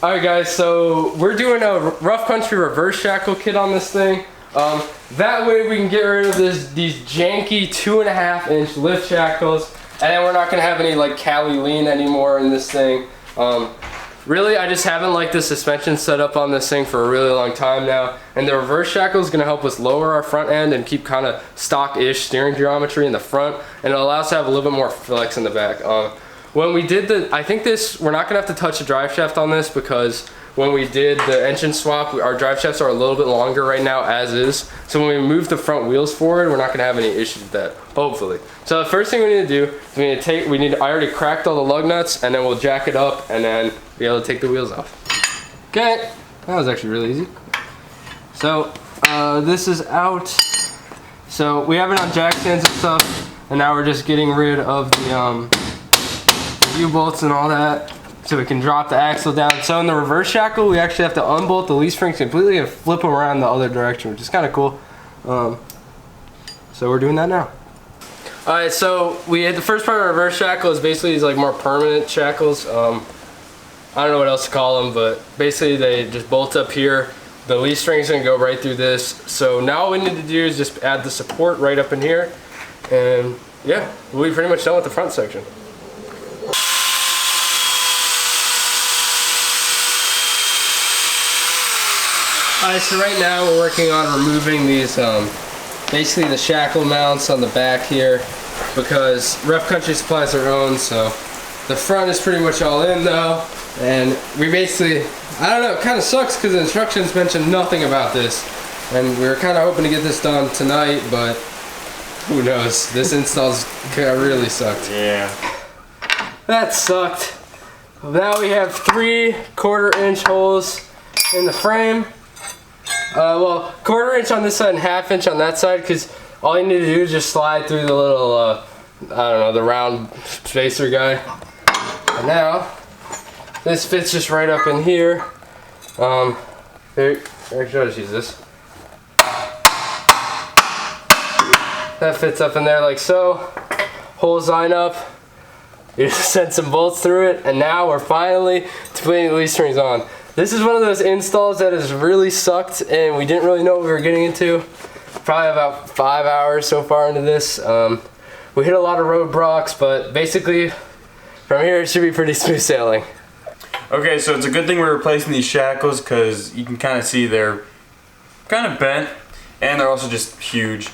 Alright guys, so we're doing a rough country reverse shackle kit on this thing. That way we can get rid of these janky 2.5-inch lift shackles, and then we're not going to have any like Cali lean anymore in this thing. Really, I just haven't liked the suspension setup on this thing for a really long time now, and the reverse shackle is going to help us lower our front end and keep kind of stock-ish steering geometry in the front, and it allows us to have a little bit more flex in the back. When we did I think we're not going to have to touch the drive shaft on this, because when we did the engine swap, our drive shafts are a little bit longer right now as is. So when we move the front wheels forward, we're not going to have any issues with that, hopefully. So the first thing we need to do is I already cracked all the lug nuts, and then we'll jack it up and then be able to take the wheels off. Okay, that was actually really easy. So this is out. So we have it on jack stands and stuff, and now we're just getting rid of the U-bolts and all that, so we can drop the axle down. So in the reverse shackle, we actually have to unbolt the leaf springs completely and flip them around the other direction, which is kind of cool. So we're doing that now. Alright, so we had the first part of the reverse shackle is basically these like more permanent shackles. I don't know what else to call them, but basically they just bolt up here. The leaf string's gonna go right through this. So now all we need to do is just add the support right up in here, and yeah, we'll be pretty much done with the front section. Alright, so right now we're working on removing these, basically the shackle mounts on the back here, because Rough Country supplies their own, so the front is pretty much all in though, and we basically, I don't know, it kind of sucks because the instructions mention nothing about this, and we were kind of hoping to get this done tonight, but who knows, this install's really sucked. Yeah. That sucked. Now we have 3/4-inch holes in the frame. Well, 1/4 inch on this side and 1/2 inch on that side, because all you need to do is just slide through the little, I don't know, the round spacer guy. And now, this fits just right up in here. Here, actually I'll just use this. That fits up in there like so. Holes line up. You just send some bolts through it, and now we're finally putting the leaf springs on. This is one of those installs that has really sucked, and we didn't really know what we were getting into. Probably about 5 hours so far into this. We hit a lot of roadblocks, but basically from here it should be pretty smooth sailing. Okay, so it's a good thing we're replacing these shackles, because you can kind of see they're kind of bent, and they're also just huge.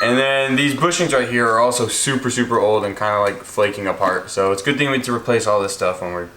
And then these bushings right here are also super old and kind of like flaking apart. So it's a good thing we need to replace all this stuff when we're...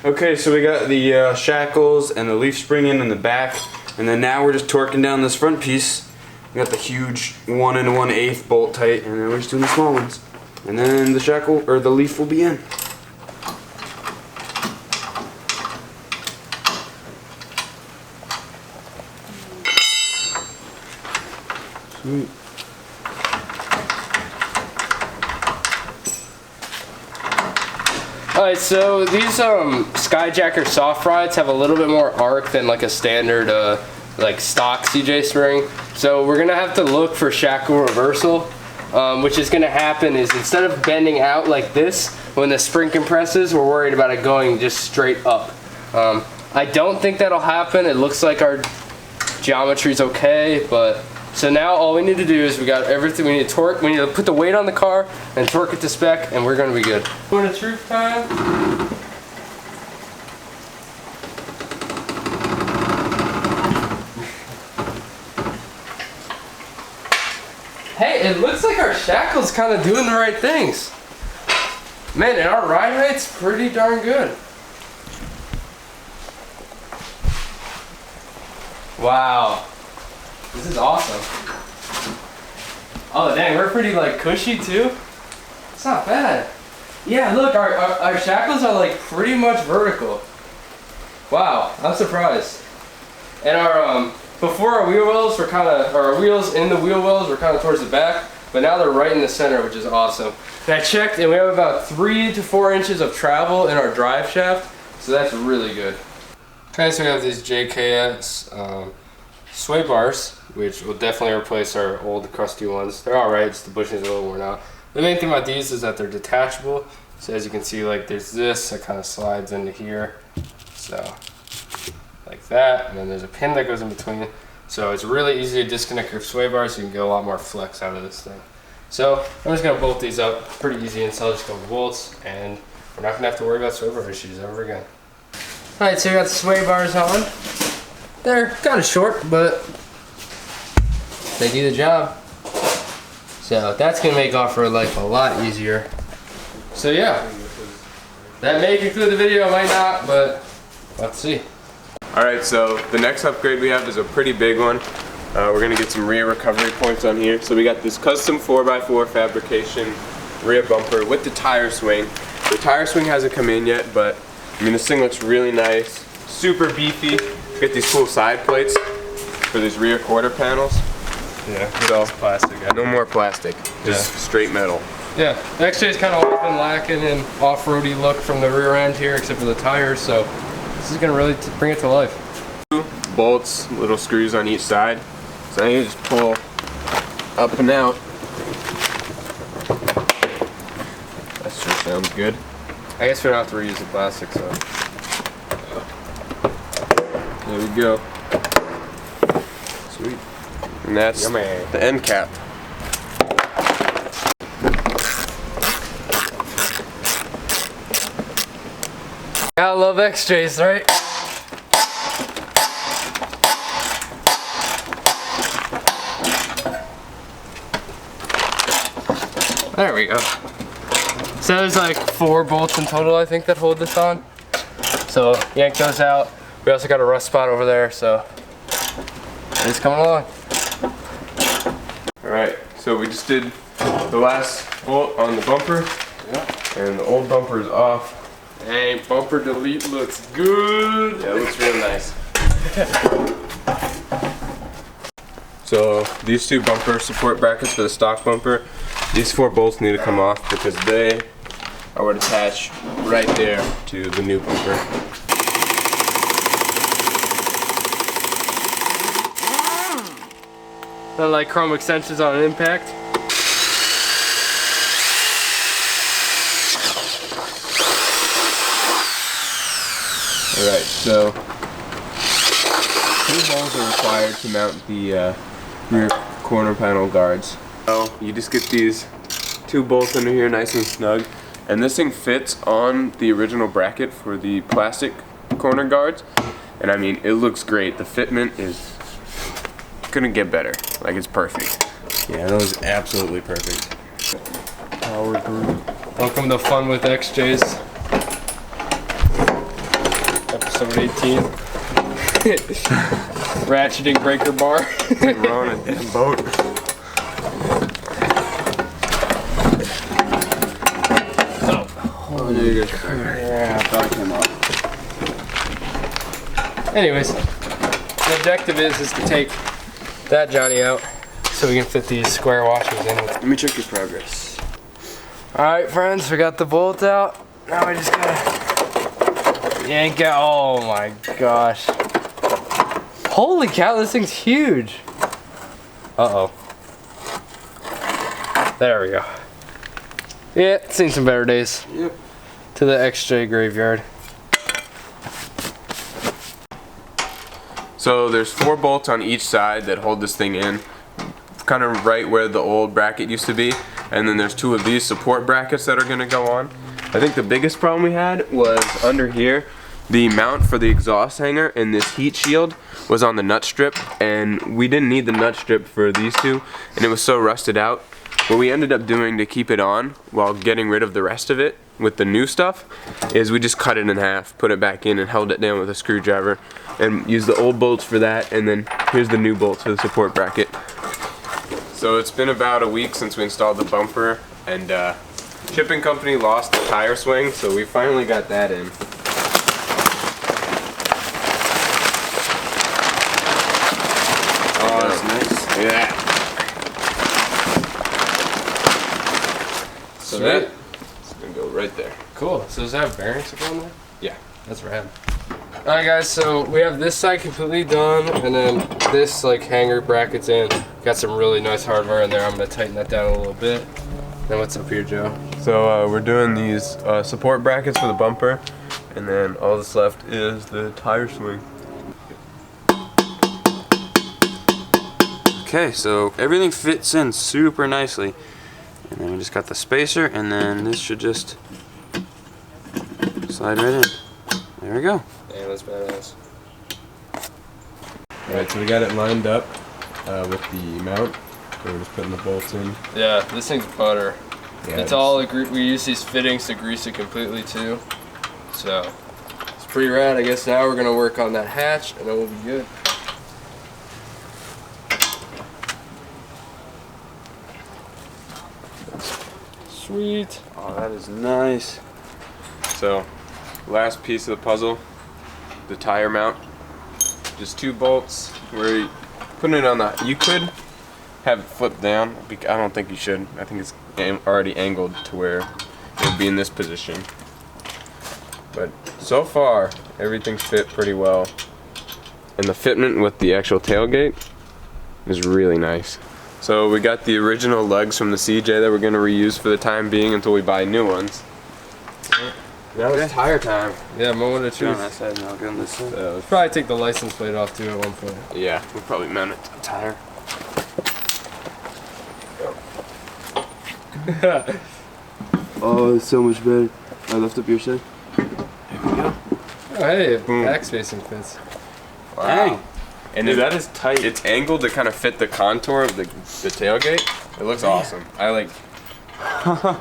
Okay, so we got the shackles and the leaf spring in the back, and then now we're just torquing down this front piece. We got the huge 1 1/8 bolt tight, and then we're just doing the small ones. And then the shackle, or the leaf, will be in. Sweet. Alright, so these Skyjacker soft rides have a little bit more arc than like a standard like stock CJ spring. So we're gonna have to look for Shackle Reversal, which is gonna happen is instead of bending out like this, when the spring compresses, we're worried about it going just straight up. I don't think that'll happen. It looks like our geometry's okay, but so now all we need to do is we got everything. We need to torque. We need to put the weight on the car and torque it to spec, and we're gonna be good. Going to truth time. Hey, it looks like our shackle's kind of doing the right things. Man, and our ride height's pretty darn good. Wow. This is awesome. Oh dang, we're pretty like cushy too. It's not bad. Yeah, look, our shackles are like pretty much vertical. Wow, I'm surprised. And our before our wheel wells were kind of, or our wheels in the wheel wells were kind of towards the back, but now they're right in the center, which is awesome. And I checked, and we have about 3 to 4 inches of travel in our drive shaft, so that's really good. Okay, so we have these JKS sway bars, which will definitely replace our old crusty ones. They're alright, just the bushings are a little worn out. The main thing about these is that they're detachable. So as you can see, like there's this that kind of slides into here. So like that, and then there's a pin that goes in between. So it's really easy to disconnect your sway bars, so you can get a lot more flex out of this thing. So I'm just gonna bolt these up, pretty easy install, just a couple bolts, and we're not gonna have to worry about sway bar issues ever again. All right, so we got the sway bars on. They're kind of short, but they do the job. So that's gonna make off-road life a lot easier. So yeah, that may conclude the video, might not, but let's see. Alright, so the next upgrade we have is a pretty big one. We're going to get some rear recovery points on here. So we got this custom 4x4 fabrication rear bumper with the tire swing. The tire swing hasn't come in yet, but I mean this thing looks really nice, super beefy. Get these cool side plates for these rear quarter panels. Yeah, So it's plastic. no more plastic, just straight metal. Yeah, the XJ's kind of always been lacking in off-roady look from the rear end here, except for the tires, so this is gonna really bring it to life. Two bolts, little screws on each side. So you just pull up and out. That sure sounds good. I guess we don't have to reuse the plastic, so. There we go. Sweet. And that's Yummy. the end cap. Gotta love XJs, right? There we go. So there's like 4 bolts in total, I think, that hold this on. So yank those out. We also got a rust spot over there, so it's coming along. Alright, so we just did the last bolt on the bumper. Yeah. And the old bumper is off. Hey, bumper delete looks good. Yeah, it looks real nice. So these 2 bumper support brackets for the stock bumper, these 4 bolts need to come off because they are what attach right there to the new bumper. Then like chrome extensions on an impact. Alright, so 2 bolts are required to mount the rear corner panel guards. So you just get these 2 bolts under here nice and snug, and this thing fits on the original bracket for the plastic corner guards, and I mean it looks great. The fitment is couldn't get better. Like it's perfect. Yeah, that was absolutely perfect. Power through. Welcome to Fun with XJs. Episode 18. Ratcheting breaker bar. We're on a damn boat. Oh, there you go. Yeah, that came off. Anyways, the objective is to take that Johnny out so we can fit these square washers in. Let me check your progress. Alright friends, we got the bolt out. Now we just gotta yank out. Oh my gosh. Holy cow, this thing's huge. Uh-oh. There we go. Yeah, it's seen some better days. Yep. To the XJ graveyard. So there's 4 bolts on each side that hold this thing in, kind of right where the old bracket used to be, and then there's 2 of these support brackets that are going to go on. I think the biggest problem we had was under here. The mount for the exhaust hanger and this heat shield was on the nut strip, and we didn't need the nut strip for these 2, and it was so rusted out. What we ended up doing to keep it on while getting rid of the rest of it with the new stuff is we just cut it in half, put it back in, and held it down with a screwdriver, and used the old bolts for that, and then here's the new bolts for the support bracket. So it's been about a week since we installed the bumper, and shipping company lost the tire swing, so we finally got that in. Oh, that's nice. Yeah. So Sweet. It's gonna go right there. Cool. So does that have bearings to go on there? Yeah. That's rad. Alright guys, so we have this side completely done, and then this like hanger brackets in. Got some really nice hardware in there. I'm gonna tighten that down a little bit. Then what's up here, Joe? So we're doing these support brackets for the bumper, and then all that's left is the tire swing. Okay, so everything fits in super nicely. And then we just got the spacer, and then this should just slide right in. There we go. Yeah, that's badass. Alright, so we got it lined up with the mount. We're just putting the bolts in. Yeah, this thing's butter. Yeah, it's all we use these fittings to grease it completely too. So it's pretty rad. I guess now we're gonna work on that hatch, and then we'll be good. Sweet. Oh, that is nice. So, last piece of the puzzle, the tire mount. Just 2 bolts. We're putting it on the. You could have it flipped down. I don't think you should. I think it's already angled to where it would be in this position. But so far, everything fit pretty well. And the fitment with the actual tailgate is really nice. So we got the original lugs from the CJ that we're going to reuse for the time being until we buy new ones. Now it's tire time. Yeah, moment of truth. On that side and I'll get on this side. We'll probably take the license plate off too at one point. Yeah, we'll probably mount it to the tire. Oh, it's so much better. I lift up your side. Oh, hey, back spacing fits. Wow. And that is tight. It's angled to kind of fit the contour of the tailgate. It looks awesome. I like.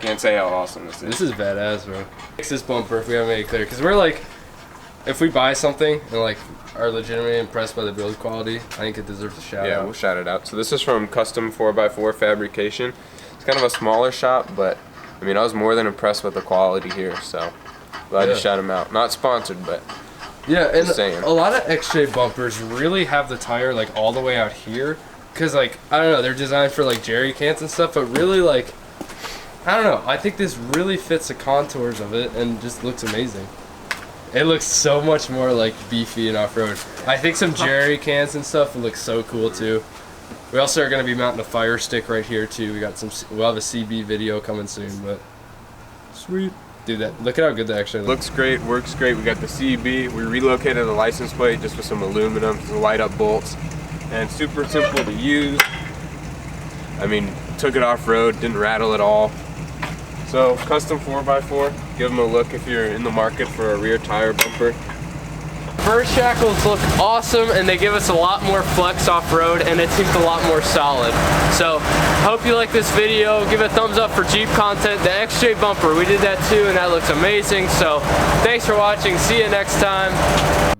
Can't say how awesome this is. This is badass, bro. Fix this bumper if we haven't made it clear, because we're like, if we buy something and like are legitimately impressed by the build quality, I think it deserves a shout out. Yeah, we'll shout it out. So this is from Custom 4x4 Fabrication. It's kind of a smaller shop, but I mean, I was more than impressed with the quality here, so glad to shout them out. Not sponsored, but yeah, and saying. a lot of XJ bumpers really have the tire like all the way out here, because like, I don't know, they're designed for like jerry cans and stuff, but really like, I don't know, I think this really fits the contours of it and just looks amazing. It looks so much more like beefy and off-road. I think some jerry cans and stuff would look so cool too. We also are going to be mounting a fire stick right here too. We'll have a CB video coming soon, but sweet. Dude, look at how good that actually looks. looks great, works great. We got the CB. We relocated the license plate just with some aluminum, some light up bolts, and super simple to use. I mean, took it off-road, didn't rattle at all. So, Custom 4x4, give them a look if you're in the market for a rear tire bumper. First shackles look awesome, and they give us a lot more flex off-road, and it seems a lot more solid. So, hope you like this video. Give a thumbs up for Jeep content. The XJ bumper, we did that too, and that looks amazing. So, thanks for watching. See you next time.